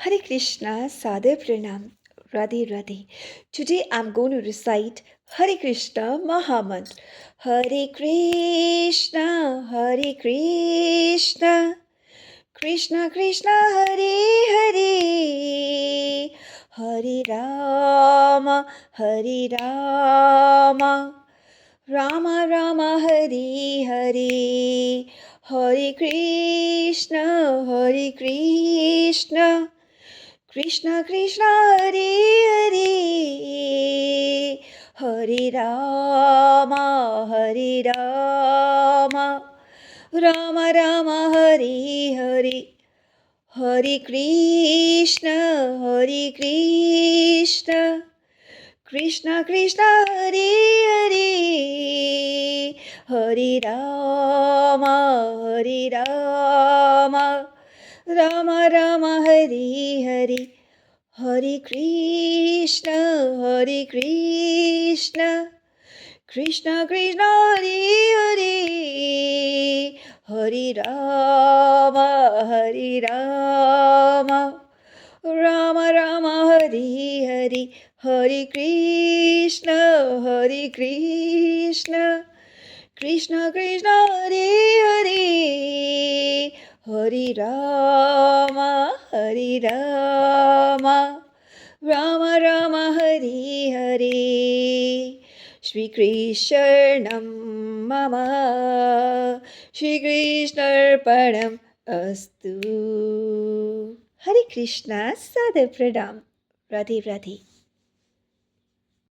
Hare Krishna, Sadhu Pranam, Radhe Radhe. Today I'm going to recite Hare Krishna Mahamantra. Hare Krishna, Krishna Krishna, Hare Hare, Hare Rama, Rama Rama, Hare Hare, Hare Krishna, Krishna Krishna, Hare Hare, Hare Rama, Rama Rama, Hare Hare, Hare Krishna, Krishna Krishna, Hare Hare, Hare Rama, Rama Rama, Hare Hare, Hare Krishna, Krishna Krishna, Hare Hare, Hare Rama, Rama Rama, Hare Hare, Hare Krishna, Krishna Krishna, Hare Hare, Hare Rama, Rama Rama, Hare Hare. Shri Krishnam Mama, Shri Krishnarpanam Astu. Hare Krishna, Sadhu Pranam, Radhe Radhe.